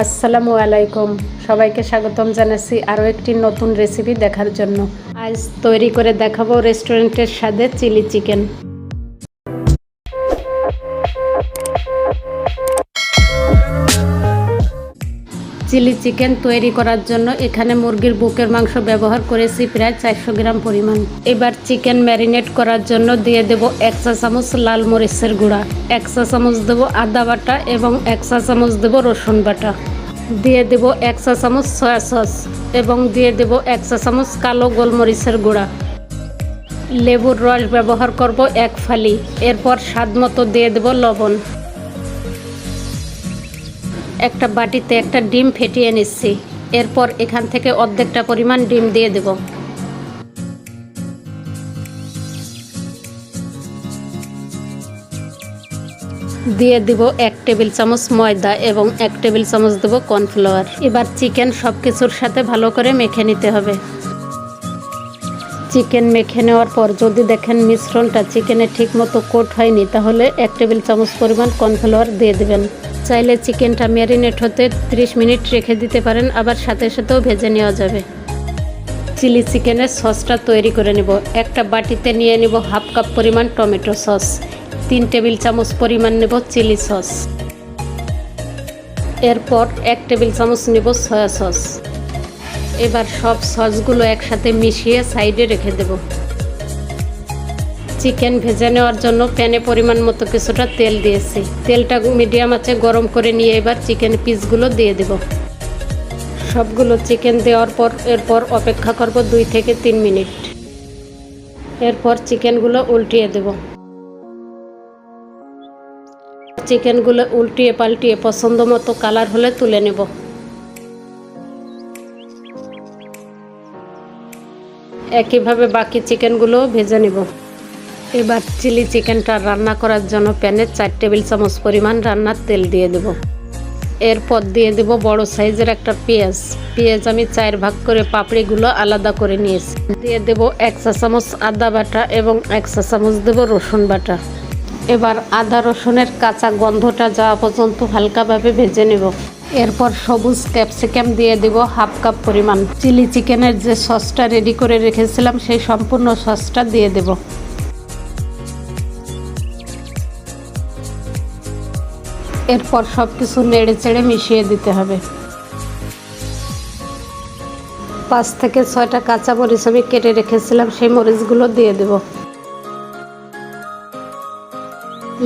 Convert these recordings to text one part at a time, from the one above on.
আসসালামু আলাইকুম, সবাইকে স্বাগতম জানাচ্ছি আরও একটি নতুন রেসিপি দেখার জন্য। আজ তৈরি করে দেখাবো রেস্টুরেন্টের স্বাদে চিলি চিকেন। চিলি চিকেন তৈরি করার জন্য এখানে মুরগির বুকের মাংস ব্যবহার করেছি প্রায় 400 গ্রাম পরিমাণ। এবার চিকেন ম্যারিনেট করার জন্য দিয়ে দেব 1 চা চামচ লাল মরিচের গুঁড়া, 1 চা চামচ দেব আদা বাটা এবং 1 চা চামচ দেব রসুন বাটা। দিয়ে দেব 1 চা চামচ সয়া সস এবং দিয়ে দেব 1 চা চামচ কালো গোলমরিচের গুঁড়া। লেবুর রস ব্যবহার করব 1 ফালি। এরপর স্বাদ মতো দিয়ে দেব লবণ। একটা বাটিতে একটা ডিম ফেটিয়ে নিচ্ছি। এরপর এখান থেকে অর্ধেকটা পরিমাণ ডিম দিয়ে দেব। দিয়ে দিব 1 টেবিল চামচ ময়দা এবং 1 টেবিল চামচ দেব কর্নফ্লাওয়ার। এবার চিকেন সব কিছুর সাথে ভালো করে মেখে নিতে হবে। চিকেন মেখে নেওয়ার পর যদি দেখেন মিশ্রণটা চিকেনে ঠিক মতো কোট হয়নি, তাহলে 1 টেবিল চামচ পরিমাণ কর্নফ্লাওয়ার দিয়ে দেবেন। চাইলে চিকেনটা ম্যারিনেট হতে 30 মিনিট রেখে দিতে পারেন, আবার সাথে সাথেও ভেজে নেওয়া যাবে। চিলি চিকেনের সসটা তৈরি করে নেব। একটা বাটিতে নিয়ে নেব হাফ কাপ পরিমাণ টমেটো সস, 3 টেবিল চামচ পরিমাণ নেব চিলি সস। এরপর 1 টেবিল চামচ নেব সয়া সস। এবার সব সসগুলো একসাথে মিশিয়ে সাইডে রেখে দেব। চিকেন ভেজে নেওয়ার জন্য প্যানে পরিমাণ মতো কিছুটা তেল দিয়েছি। তেলটা মিডিয়াম আঁচে গরম করে নিয়ে এবার চিকেন পিসগুলো দিয়ে দেব। সবগুলো চিকেন দেওয়ার পর এরপর অপেক্ষা করব 2 থেকে 3 মিনিট। এরপর চিকেনগুলো উল্টিয়ে দেব। চিকেনগুলো উল্টিয়ে পাল্টিয়ে পছন্দ মতো কালার হলে তুলে নেব। একইভাবে বাকি চিকেনগুলোও ভেজে নেব। এবার চিলি চিকেনটা রান্না করার জন্য প্যানে 4 টেবিল চামচ পরিমাণ রান্নার তেল দিয়ে দেব। এরপর দিয়ে দেব বড় সাইজের একটা পেঁয়াজ আমি 4 ভাগ করে পাপড়িগুলো আলাদা করে নিয়েছি। দিয়ে দেব 1 চা চামচ আদা বাটা এবং 1 চা চামচ দেব রসুন বাটা। এবার আদা রসুনের কাঁচা গন্ধটা যাওয়া পর্যন্ত হালকাভাবে ভেজে নেব। এরপর সবুজ ক্যাপসিকাম দিয়ে দেব হাফ কাপ পরিমাণ। চিলি চিকেনের যে সসটা রেডি করে রেখেছিলাম সেই সম্পূর্ণ সসটা দিয়ে দেব। এরপর সব কিছু নেড়ে চেড়ে মিশিয়ে দিতে হবে। 5 থেকে 6টা কাঁচা মরিচ আমি কেটে রেখেছিলাম, সেই মরিচগুলো দিয়ে দেব।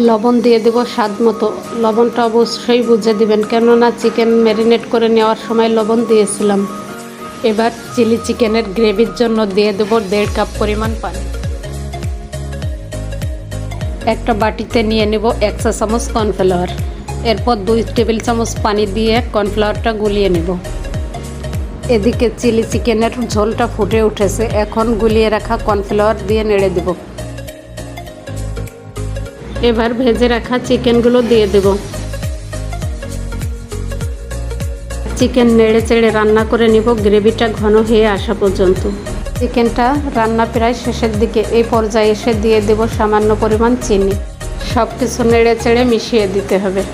লবণ দিয়ে দেব স্বাদ মতো। লবণটা অবশ্যই বুঝে দিবেন, কেননা চিকেন ম্যারিনেট করে নেওয়ার সময় লবণ দিয়েছিলাম। এবার চিলি চিকেনের গ্রেভির জন্য দিয়ে দেব 1.5 কাপ পরিমাণ পানি। একটা বাটিতে নিয়ে নেব 1 চা চামচ কর্নফ্লাওয়ার। এরপর 2 টেবিল চামচ পানি দিয়ে কর্নফ্লাওয়ারটা গুলিয়ে নেব। এদিকে চিলি চিকেনের ঝোলটা ফুটে উঠেছে। এখন গুলিয়ে রাখা কর্নফ্লাওয়ার দিয়ে নেড়ে দেব। এবার ভেজে রাখা চিকেনগুলো দিয়ে দেব। চিকেন নেড়ে চেড়ে রান্না করে নিব গ্রেভিটা ঘন হয়ে আসা পর্যন্ত। চিকেনটা রান্না প্রায় শেষের দিকে। এই পর্যায়ে এসে দিয়ে দেব সামান্য পরিমাণ চিনি। সব কিছু নেড়ে চেড়ে মিশিয়ে দিতে হবে।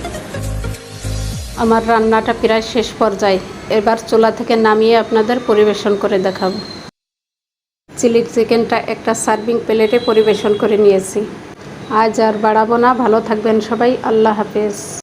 আমার রান্নাটা প্রায় শেষ পর্যায়ে। এবার চুলা থেকে নামিয়ে আপনাদের পরিবেশন করে দেখাবো। চিলি চিকেনটা একটা সার্ভিং প্লেটে পরিবেশন করে নিয়েছি। আজ আর বাড়াবো না, ভালো থাকবেন সবাই। আল্লাহ হাফেজ।